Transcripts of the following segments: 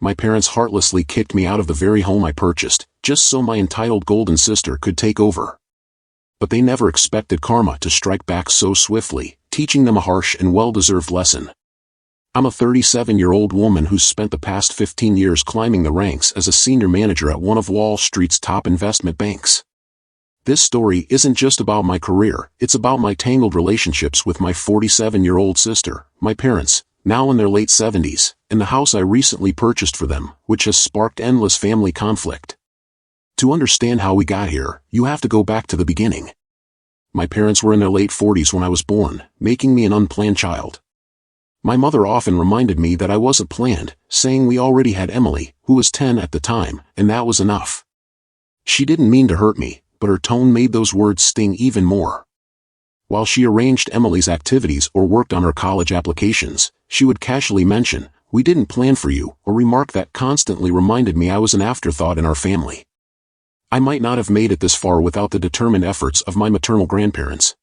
My parents heartlessly kicked me out of the very home I purchased, just so my entitled golden sister could take over. But they never expected karma to strike back so swiftly, teaching them a harsh and well-deserved lesson. I'm a 37-year-old woman who's spent the past 15 years climbing the ranks as a senior manager at one of Wall Street's top investment banks. This story isn't just about my career, it's about my tangled relationships with my 47-year-old sister, my parents, now in their late 70s, and the house I recently purchased for them, which has sparked endless family conflict. To understand how we got here, you have to go back to the beginning. My parents were in their late 40s when I was born, making me an unplanned child. My mother often reminded me that I wasn't planned, saying we already had Emily, who was 10 at the time, and that was enough. She didn't mean to hurt me, but her tone made those words sting even more. While she arranged Emily's activities or worked on her college applications, she would casually mention, "We didn't plan for you," a remark that constantly reminded me I was an afterthought in our family. I might not have made it this far without the determined efforts of my maternal grandparents.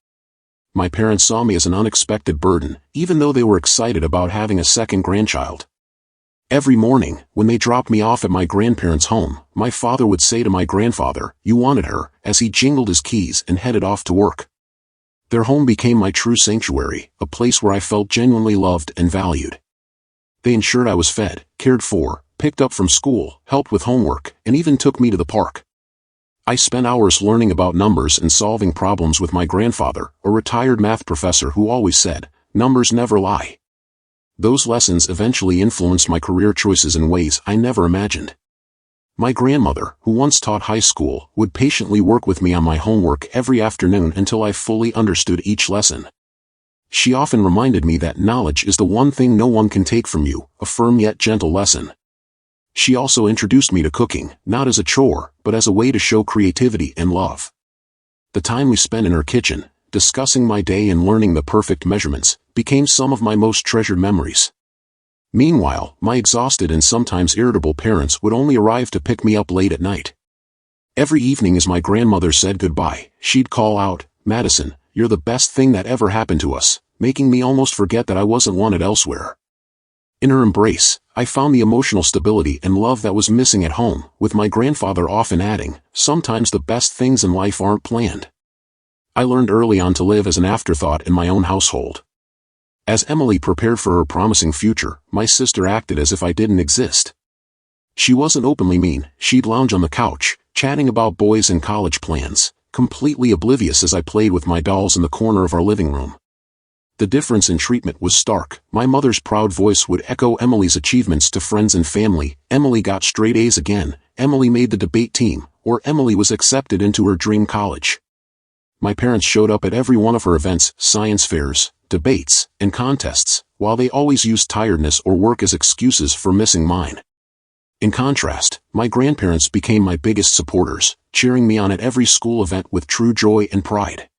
My parents saw me as an unexpected burden, even though they were excited about having a second grandchild. Every morning, when they dropped me off at my grandparents' home, my father would say to my grandfather, "You wanted her," as he jingled his keys and headed off to work. Their home became my true sanctuary, a place where I felt genuinely loved and valued. They ensured I was fed, cared for, picked up from school, helped with homework, and even took me to the park. I spent hours learning about numbers and solving problems with my grandfather, a retired math professor who always said, "Numbers never lie." Those lessons eventually influenced my career choices in ways I never imagined. My grandmother, who once taught high school, would patiently work with me on my homework every afternoon until I fully understood each lesson. She often reminded me that knowledge is the one thing no one can take from you, a firm yet gentle lesson. She also introduced me to cooking, not as a chore, but as a way to show creativity and love. The time we spent in her kitchen, discussing my day and learning the perfect measurements, became some of my most treasured memories. Meanwhile, my exhausted and sometimes irritable parents would only arrive to pick me up late at night. Every evening as my grandmother said goodbye, she'd call out, "Madison, you're the best thing that ever happened to us," making me almost forget that I wasn't wanted elsewhere. In her embrace, I found the emotional stability and love that was missing at home, with my grandfather often adding, "Sometimes the best things in life aren't planned." I learned early on to live as an afterthought in my own household. As Emily prepared for her promising future, my sister acted as if I didn't exist. She wasn't openly mean, she'd lounge on the couch, chatting about boys and college plans, completely oblivious as I played with my dolls in the corner of our living room. The difference in treatment was stark. My mother's proud voice would echo Emily's achievements to friends and family. "Emily got straight A's again," "Emily made the debate team," or "Emily was accepted into her dream college." My parents showed up at every one of her events, science fairs, debates, and contests, while they always used tiredness or work as excuses for missing mine. In contrast, my grandparents became my biggest supporters, cheering me on at every school event with true joy and pride.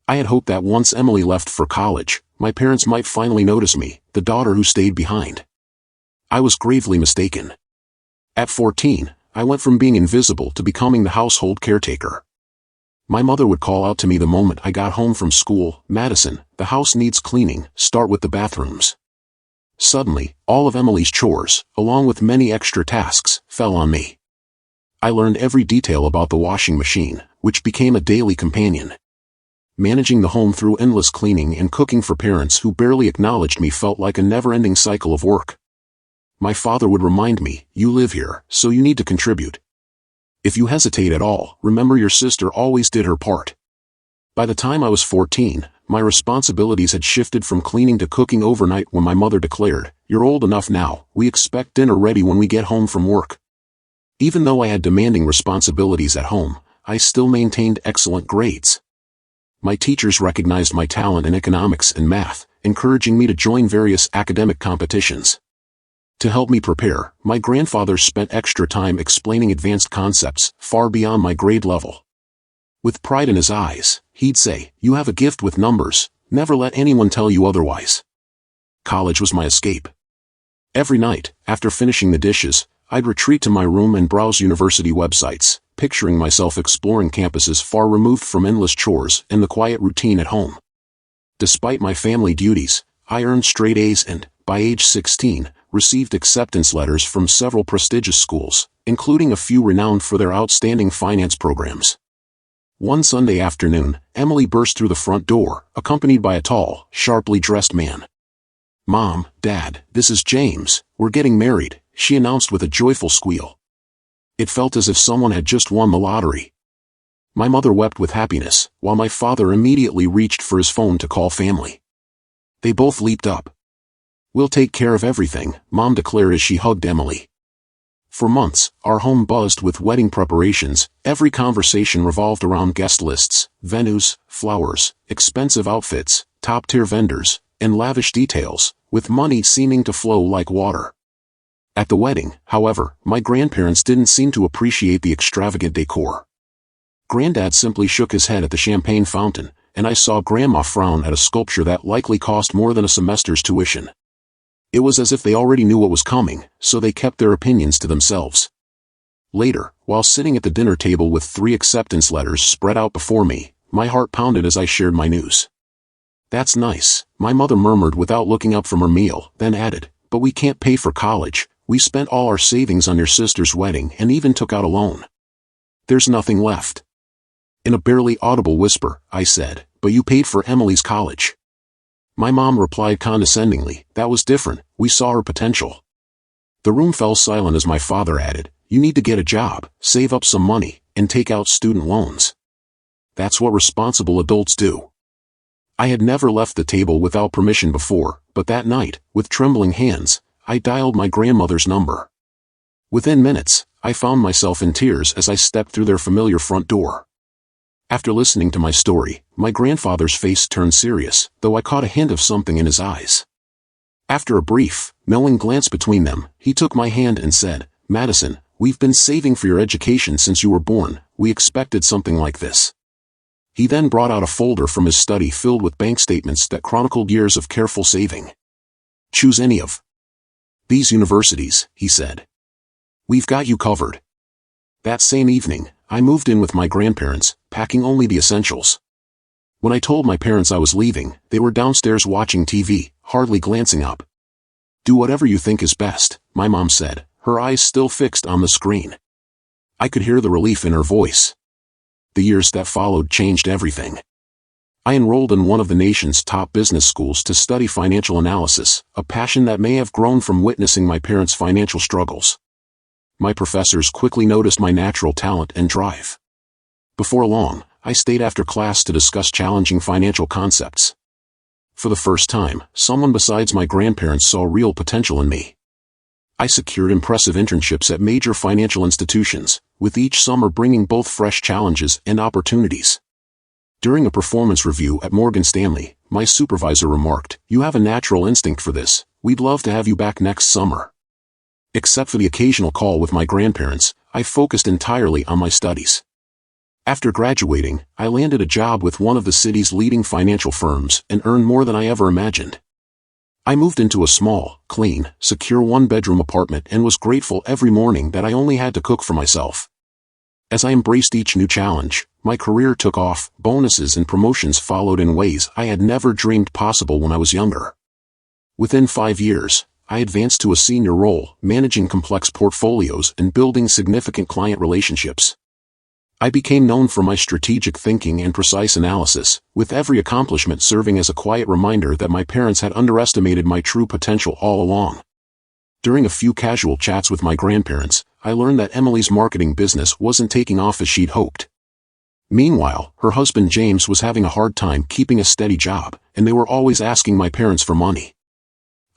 I had hoped that once Emily left for college, my parents might finally notice me, the daughter who stayed behind. I was gravely mistaken. At 14, I went from being invisible to becoming the household caretaker. My mother would call out to me the moment I got home from school, "Madison, the house needs cleaning, start with the bathrooms." Suddenly, all of Emily's chores, along with many extra tasks, fell on me. I learned every detail about the washing machine, which became a daily companion. Managing the home through endless cleaning and cooking for parents who barely acknowledged me felt like a never-ending cycle of work. My father would remind me, "You live here, so you need to contribute. If you hesitate at all, remember your sister always did her part." By the time I was 14, my responsibilities had shifted from cleaning to cooking overnight when my mother declared, "You're old enough now, we expect dinner ready when we get home from work." Even though I had demanding responsibilities at home, I still maintained excellent grades. My teachers recognized my talent in economics and math, encouraging me to join various academic competitions. To help me prepare, my grandfather spent extra time explaining advanced concepts far beyond my grade level. With pride in his eyes, he'd say, "You have a gift with numbers, never let anyone tell you otherwise." College was my escape. Every night, after finishing the dishes, I'd retreat to my room and browse university websites, picturing myself exploring campuses far removed from endless chores and the quiet routine at home. Despite my family duties, I earned straight A's and, by age 16, received acceptance letters from several prestigious schools, including a few renowned for their outstanding finance programs. One Sunday afternoon, Emily burst through the front door, accompanied by a tall, sharply dressed man. "Mom, Dad, this is James, we're getting married," she announced with a joyful squeal. It felt as if someone had just won the lottery. My mother wept with happiness, while my father immediately reached for his phone to call family. They both leaped up. "We'll take care of everything," Mom declared as she hugged Emily. For months, our home buzzed with wedding preparations. Every conversation revolved around guest lists, venues, flowers, expensive outfits, top-tier vendors, and lavish details, with money seeming to flow like water. At the wedding, however, my grandparents didn't seem to appreciate the extravagant decor. Granddad simply shook his head at the champagne fountain, and I saw Grandma frown at a sculpture that likely cost more than a semester's tuition. It was as if they already knew what was coming, so they kept their opinions to themselves. Later, while sitting at the dinner table with 3 acceptance letters spread out before me, my heart pounded as I shared my news. "That's nice," my mother murmured without looking up from her meal, then added, "but we can't pay for college. We spent all our savings on your sister's wedding and even took out a loan. There's nothing left." In a barely audible whisper, I said, "But you paid for Emily's college." My mom replied condescendingly, "That was different, we saw her potential." The room fell silent as my father added, "You need to get a job, save up some money, and take out student loans. That's what responsible adults do." I had never left the table without permission before, but that night, with trembling hands, I dialed my grandmother's number. Within minutes, I found myself in tears as I stepped through their familiar front door. After listening to my story, my grandfather's face turned serious, though I caught a hint of something in his eyes. After a brief, knowing glance between them, he took my hand and said, "Madison, we've been saving for your education since you were born. We expected something like this." He then brought out a folder from his study filled with bank statements that chronicled years of careful saving. "Choose any of these universities," he said. "We've got you covered." That same evening, I moved in with my grandparents, packing only the essentials. When I told my parents I was leaving, they were downstairs watching TV, hardly glancing up. "Do whatever you think is best," my mom said, her eyes still fixed on the screen. I could hear the relief in her voice. The years that followed changed everything. I enrolled in one of the nation's top business schools to study financial analysis, a passion that may have grown from witnessing my parents' financial struggles. My professors quickly noticed my natural talent and drive. Before long, I stayed after class to discuss challenging financial concepts. For the first time, someone besides my grandparents saw real potential in me. I secured impressive internships at major financial institutions, with each summer bringing both fresh challenges and opportunities. During a performance review at Morgan Stanley, my supervisor remarked, "You have a natural instinct for this. We'd love to have you back next summer." Except for the occasional call with my grandparents, I focused entirely on my studies. After graduating, I landed a job with one of the city's leading financial firms and earned more than I ever imagined. I moved into a small, clean, secure one-bedroom apartment and was grateful every morning that I only had to cook for myself. As I embraced each new challenge, my career took off, bonuses and promotions followed in ways I had never dreamed possible when I was younger. Within 5 years, I advanced to a senior role, managing complex portfolios and building significant client relationships. I became known for my strategic thinking and precise analysis, with every accomplishment serving as a quiet reminder that my parents had underestimated my true potential all along. During a few casual chats with my grandparents, I learned that Emily's marketing business wasn't taking off as she'd hoped. Meanwhile, her husband James was having a hard time keeping a steady job, and they were always asking my parents for money.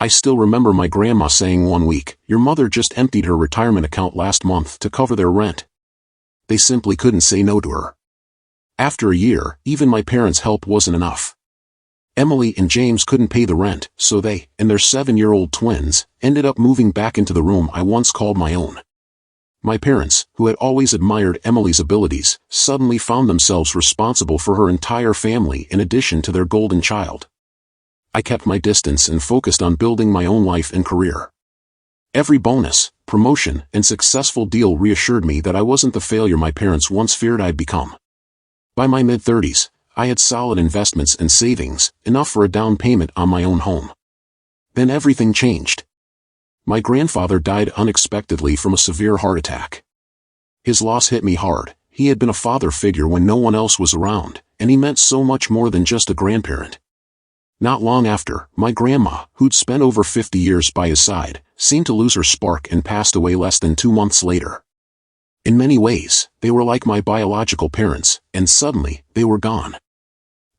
I still remember my grandma saying one week, "Your mother just emptied her retirement account last month to cover their rent." They simply couldn't say no to her. After a year, even my parents' help wasn't enough. Emily and James couldn't pay the rent, so they, and their 7-year-old twins, ended up moving back into the room I once called my own. My parents, who had always admired Emily's abilities, suddenly found themselves responsible for her entire family in addition to their golden child. I kept my distance and focused on building my own life and career. Every bonus, promotion, and successful deal reassured me that I wasn't the failure my parents once feared I'd become. By my mid-30s, I had solid investments and savings, enough for a down payment on my own home. Then everything changed. My grandfather died unexpectedly from a severe heart attack. His loss hit me hard. He had been a father figure when no one else was around, and he meant so much more than just a grandparent. Not long after, my grandma, who'd spent over 50 years by his side, seemed to lose her spark and passed away less than 2 months later. In many ways, they were like my biological parents, and suddenly, they were gone.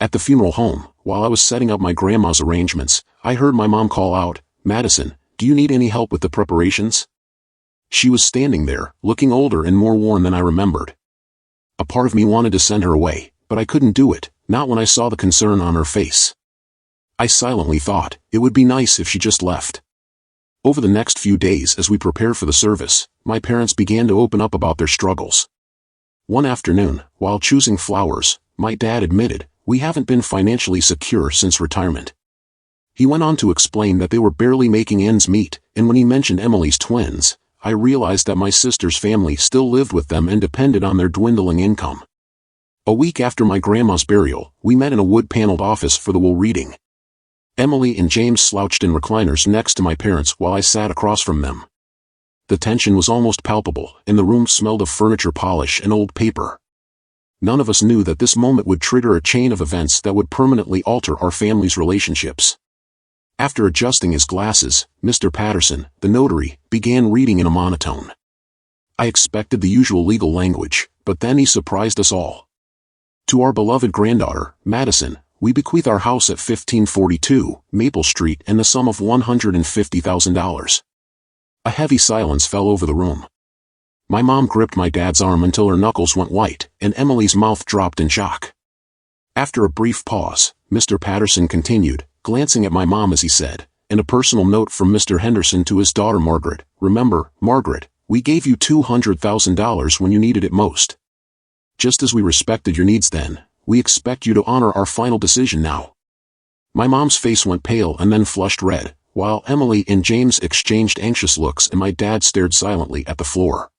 At the funeral home, while I was setting up my grandma's arrangements, I heard my mom call out, "Madison, do you need any help with the preparations?" She was standing there, looking older and more worn than I remembered. A part of me wanted to send her away, but I couldn't do it, not when I saw the concern on her face. I silently thought, it would be nice if she just left. Over the next few days as we prepared for the service, my parents began to open up about their struggles. One afternoon, while choosing flowers, my dad admitted, "We haven't been financially secure since retirement." He went on to explain that they were barely making ends meet, and when he mentioned Emily's twins, I realized that my sister's family still lived with them and depended on their dwindling income. A week after my grandma's burial, we met in a wood-paneled office for the will reading. Emily and James slouched in recliners next to my parents while I sat across from them. The tension was almost palpable, and the room smelled of furniture polish and old paper. None of us knew that this moment would trigger a chain of events that would permanently alter our family's relationships. After adjusting his glasses, Mr. Patterson, the notary, began reading in a monotone. I expected the usual legal language, but then he surprised us all. "To our beloved granddaughter, Madison, we bequeath our house at 1542 Maple Street and the sum of $150,000. A heavy silence fell over the room. My mom gripped my dad's arm until her knuckles went white, and Emily's mouth dropped in shock. After a brief pause, Mr. Patterson continued, glancing at my mom as he said, "And a personal note from Mr. Henderson to his daughter Margaret. Remember, Margaret, we gave you $200,000 when you needed it most. Just as we respected your needs then, we expect you to honor our final decision now." My mom's face went pale and then flushed red, while Emily and James exchanged anxious looks and my dad stared silently at the floor.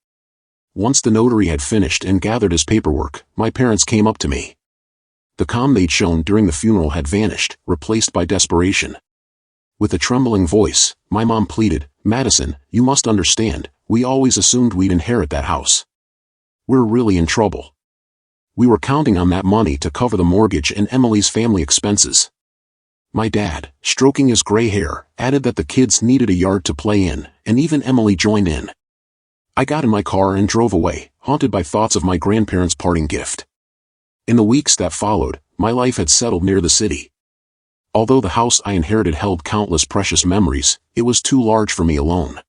Once the notary had finished and gathered his paperwork, my parents came up to me. The calm they'd shown during the funeral had vanished, replaced by desperation. With a trembling voice, my mom pleaded, "Madison, you must understand, we always assumed we'd inherit that house. We're really in trouble. We were counting on that money to cover the mortgage and Emily's family expenses." My dad, stroking his gray hair, added that the kids needed a yard to play in, and even Emily joined in. I got in my car and drove away, haunted by thoughts of my grandparents' parting gift. In the weeks that followed, my life had settled near the city. Although the house I inherited held countless precious memories, it was too large for me alone.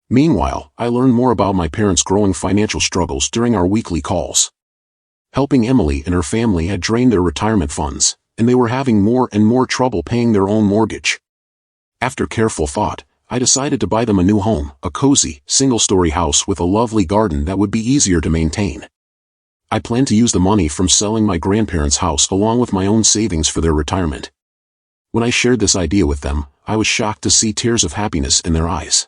Meanwhile, I learned more about my parents' growing financial struggles during our weekly calls. Helping Emily and her family had drained their retirement funds, and they were having more and more trouble paying their own mortgage. After careful thought, I decided to buy them a new home, a cozy, single-story house with a lovely garden that would be easier to maintain. I planned to use the money from selling my grandparents' house along with my own savings for their retirement. When I shared this idea with them, I was shocked to see tears of happiness in their eyes.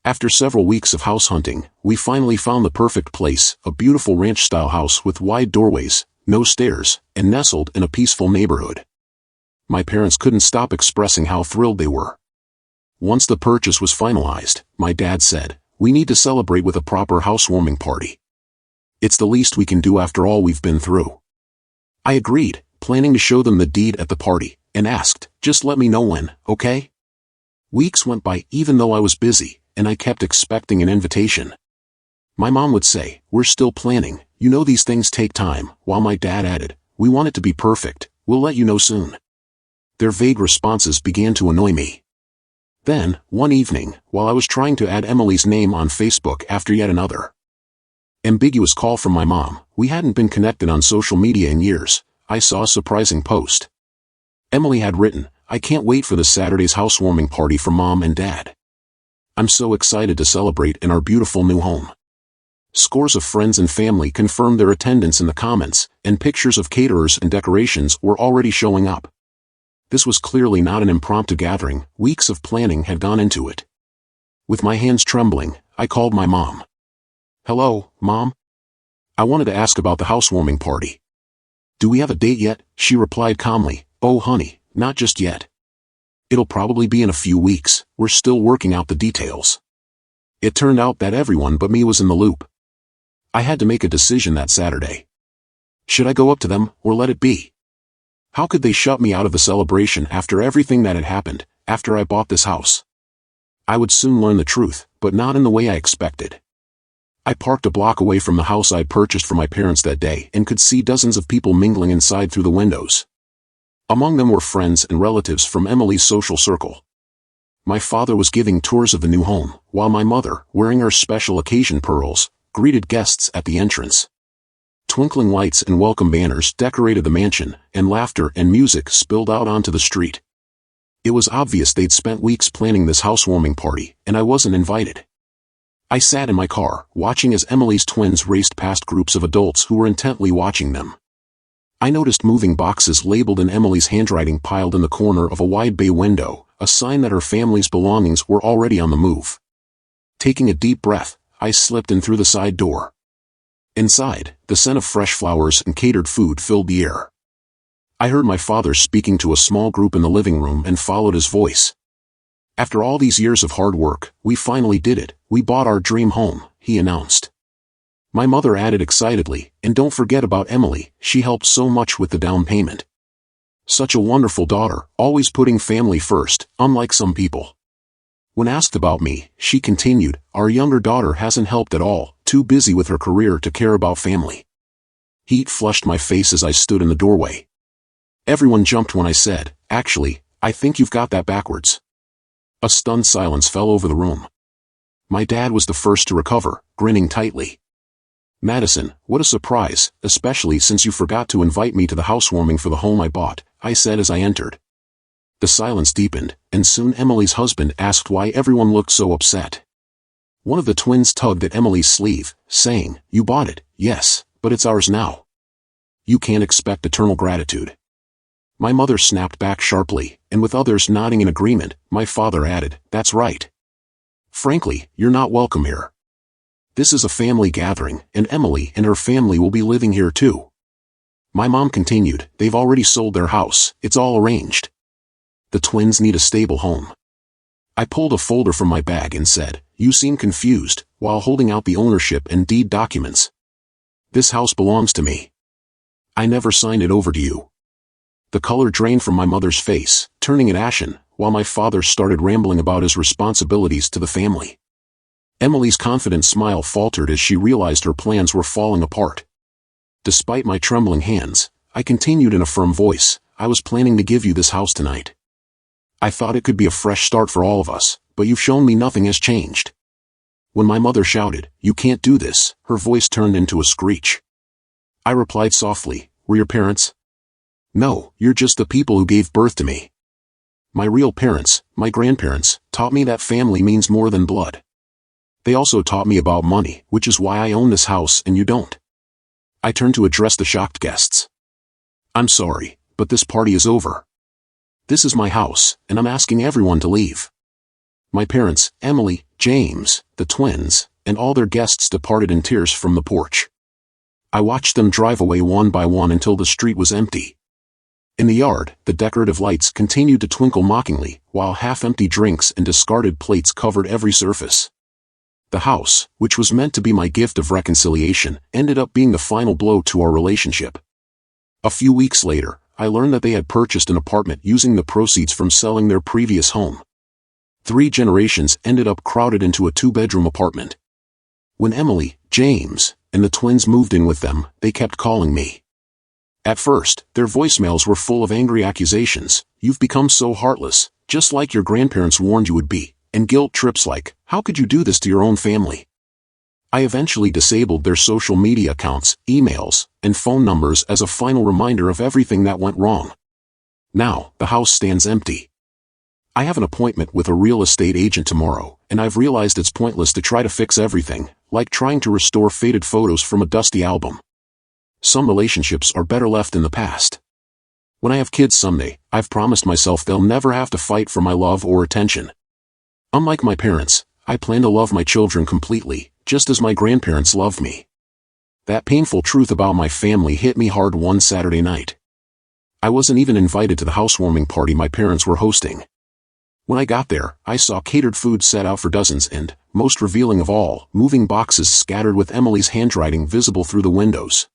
After several weeks of house hunting, we finally found the perfect place, a beautiful ranch-style house with wide doorways, no stairs, and nestled in a peaceful neighborhood. My parents couldn't stop expressing how thrilled they were. Once the purchase was finalized, my dad said, "We need to celebrate with a proper housewarming party. It's the least we can do after all we've been through." I agreed, planning to show them the deed at the party, and asked, "Just let me know when, okay?" Weeks went by even though I was busy, and I kept expecting an invitation. My mom would say, "We're still planning, you know these things take time," while my dad added, "We want it to be perfect, we'll let you know soon." Their vague responses began to annoy me. Then, one evening, while I was trying to add Emily's name on Facebook after yet another ambiguous call from my mom, we hadn't been connected on social media in years, I saw a surprising post. Emily had written, "I can't wait for this Saturday's housewarming party for Mom and Dad. I'm so excited to celebrate in our beautiful new home." Scores of friends and family confirmed their attendance in the comments, and pictures of caterers and decorations were already showing up. This was clearly not an impromptu gathering, weeks of planning had gone into it. With my hands trembling, I called my mom. "Hello, Mom? I wanted to ask about the housewarming party." "Do we have a date yet?" she replied calmly, "Oh honey, not just yet. It'll probably be in a few weeks, we're still working out the details. It turned out that everyone but me was in the loop. I had to make a decision that Saturday. Should I go up to them, or let it be? How could they shut me out of the celebration after everything that had happened, after I bought this house? I would soon learn the truth, but not in the way I expected. I parked a block away from the house I purchased for my parents that day and could see dozens of people mingling inside through the windows. Among them were friends and relatives from Emily's social circle. My father was giving tours of the new home, while my mother, wearing her special occasion pearls, greeted guests at the entrance. Twinkling lights and welcome banners decorated the mansion, and laughter and music spilled out onto the street. It was obvious they'd spent weeks planning this housewarming party, and I wasn't invited. I sat in my car, watching as Emily's twins raced past groups of adults who were intently watching them. I noticed moving boxes labeled in Emily's handwriting piled in the corner of a wide bay window, a sign that her family's belongings were already on the move. Taking a deep breath, I slipped in through the side door. Inside, the scent of fresh flowers and catered food filled the air. I heard my father speaking to a small group in the living room and followed his voice. After all these years of hard work, we finally did it. We bought our dream home, he announced. My mother added excitedly, and don't forget about Emily, she helped so much with the down payment. Such a wonderful daughter, always putting family first, unlike some people. When asked about me, she continued, our younger daughter hasn't helped at all, too busy with her career to care about family. Heat flushed my face as I stood in the doorway. Everyone jumped when I said, actually, I think you've got that backwards. A stunned silence fell over the room. My dad was the first to recover, grinning tightly. Madison, what a surprise, especially since you forgot to invite me to the housewarming for the home I bought, I said as I entered. The silence deepened, and soon Emily's husband asked why everyone looked so upset. One of the twins tugged at Emily's sleeve, saying, you bought it, yes, but it's ours now. You can't expect eternal gratitude. My mother snapped back sharply, and with others nodding in agreement, my father added, that's right. Frankly, you're not welcome here. This is a family gathering, and Emily and her family will be living here too. My mom continued, they've already sold their house, it's all arranged. The twins need a stable home. I pulled a folder from my bag and said, you seem confused, while holding out the ownership and deed documents. This house belongs to me. I never signed it over to you. The color drained from my mother's face, turning it ashen, while my father started rambling about his responsibilities to the family. Emily's confident smile faltered as she realized her plans were falling apart. Despite my trembling hands, I continued in a firm voice, I was planning to give you this house tonight. I thought it could be a fresh start for all of us, but you've shown me nothing has changed. When my mother shouted, you can't do this, her voice turned into a screech. I replied softly, were your parents? No, you're just the people who gave birth to me. My real parents, my grandparents, taught me that family means more than blood. They also taught me about money, which is why I own this house and you don't. I turned to address the shocked guests. I'm sorry, but this party is over. This is my house, and I'm asking everyone to leave. My parents, Emily, James, the twins, and all their guests departed in tears from the porch. I watched them drive away one by one until the street was empty. In the yard, the decorative lights continued to twinkle mockingly, while half-empty drinks and discarded plates covered every surface. The house, which was meant to be my gift of reconciliation, ended up being the final blow to our relationship. A few weeks later, I learned that they had purchased an apartment using the proceeds from selling their previous home. 3 generations ended up crowded into a 2-bedroom apartment. When Emily, James, and the twins moved in with them, they kept calling me. At first, their voicemails were full of angry accusations, you've become so heartless, just like your grandparents warned you would be, and guilt trips like, how could you do this to your own family? I eventually disabled their social media accounts, emails, and phone numbers as a final reminder of everything that went wrong. Now, the house stands empty. I have an appointment with a real estate agent tomorrow, and I've realized it's pointless to try to fix everything, like trying to restore faded photos from a dusty album. Some relationships are better left in the past. When I have kids someday, I've promised myself they'll never have to fight for my love or attention. Unlike my parents, I plan to love my children completely, just as my grandparents loved me. That painful truth about my family hit me hard one Saturday night. I wasn't even invited to the housewarming party my parents were hosting. When I got there, I saw catered food set out for dozens and, most revealing of all, moving boxes scattered with Emily's handwriting visible through the windows.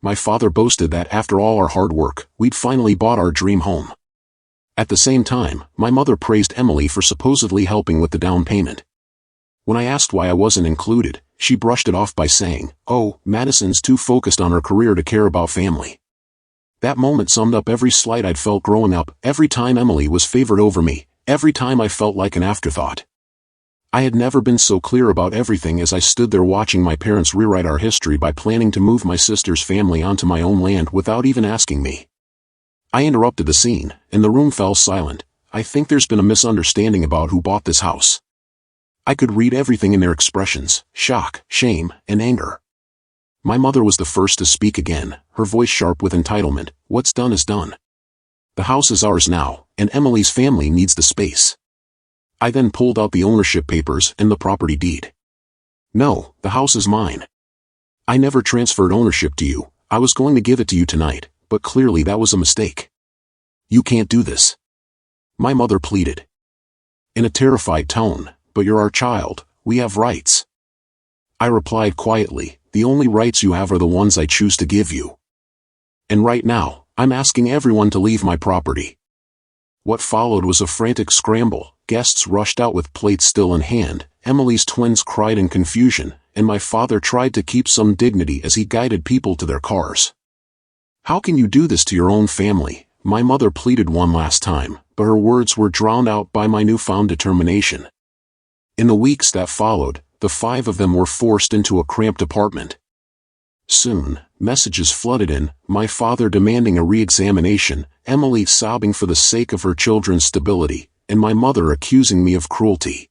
My father boasted that after all our hard work, we'd finally bought our dream home. At the same time, my mother praised Emily for supposedly helping with the down payment. When I asked why I wasn't included, she brushed it off by saying, "Oh, Madison's too focused on her career to care about family." That moment summed up every slight I'd felt growing up, every time Emily was favored over me, every time I felt like an afterthought. I had never been so clear about everything as I stood there watching my parents rewrite our history by planning to move my sister's family onto my own land without even asking me. I interrupted the scene, and the room fell silent. "I think there's been a misunderstanding about who bought this house." I could read everything in their expressions: shock, shame, and anger. My mother was the first to speak again, her voice sharp with entitlement. "What's done is done. The house is ours now, and Emily's family needs the space." I then pulled out the ownership papers and the property deed. "No, the house is mine. I never transferred ownership to you. I was going to give it to you tonight, but clearly that was a mistake. You can't do this," my mother pleaded. In a terrified tone, "But you're our child, we have rights." I replied quietly, "The only rights you have are the ones I choose to give you. And right now, I'm asking everyone to leave my property." What followed was a frantic scramble. Guests rushed out with plates still in hand, Emily's twins cried in confusion, and my father tried to keep some dignity as he guided people to their cars. "How can you do this to your own family?" my mother pleaded one last time, but her words were drowned out by my newfound determination. In the weeks that followed, the 5 of them were forced into a cramped apartment. Soon, messages flooded in, my father demanding a re-examination, Emily sobbing for the sake of her children's stability, and my mother accusing me of cruelty.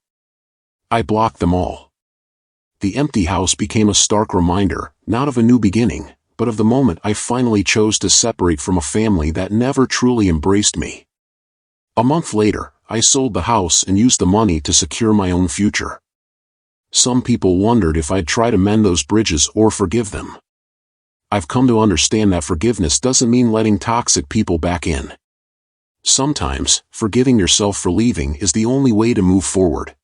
I blocked them all. The empty house became a stark reminder, not of a new beginning, but of the moment I finally chose to separate from a family that never truly embraced me. A month later, I sold the house and used the money to secure my own future. Some people wondered if I'd try to mend those bridges or forgive them. I've come to understand that forgiveness doesn't mean letting toxic people back in. Sometimes, forgiving yourself for leaving is the only way to move forward.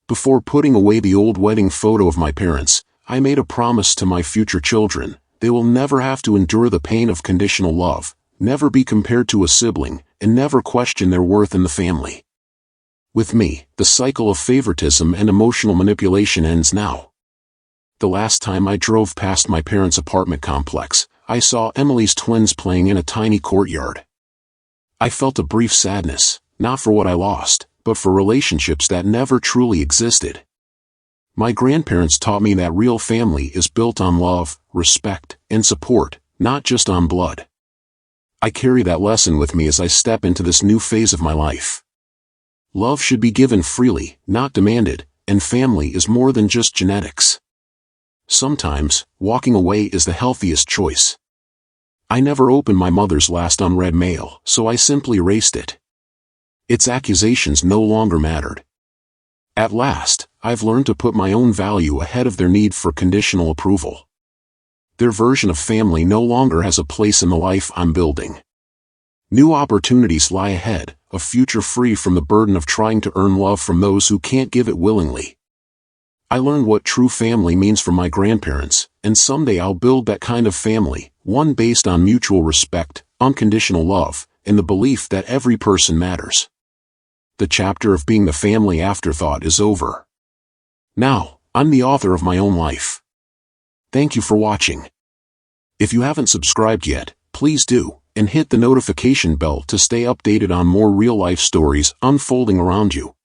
Before putting away the old wedding photo of my parents, I made a promise to my future children: they will never have to endure the pain of conditional love, never be compared to a sibling, and never question their worth in the family. With me, the cycle of favoritism and emotional manipulation ends now. The last time I drove past my parents' apartment complex, I saw Emily's twins playing in a tiny courtyard. I felt a brief sadness, not for what I lost, but for relationships that never truly existed. My grandparents taught me that real family is built on love, respect, and support, not just on blood. I carry that lesson with me as I step into this new phase of my life. Love should be given freely, not demanded, and family is more than just genetics. Sometimes, walking away is the healthiest choice. I never opened my mother's last unread mail, so I simply erased it. Its accusations no longer mattered. At last, I've learned to put my own value ahead of their need for conditional approval. Their version of family no longer has a place in the life I'm building. New opportunities lie ahead, a future free from the burden of trying to earn love from those who can't give it willingly. I learned what true family means from my grandparents, and someday I'll build that kind of family, one based on mutual respect, unconditional love, and the belief that every person matters. The chapter of being the family afterthought is over. Now, I'm the author of my own life. Thank you for watching. If you haven't subscribed yet, please do, and hit the notification bell to stay updated on more real-life stories unfolding around you.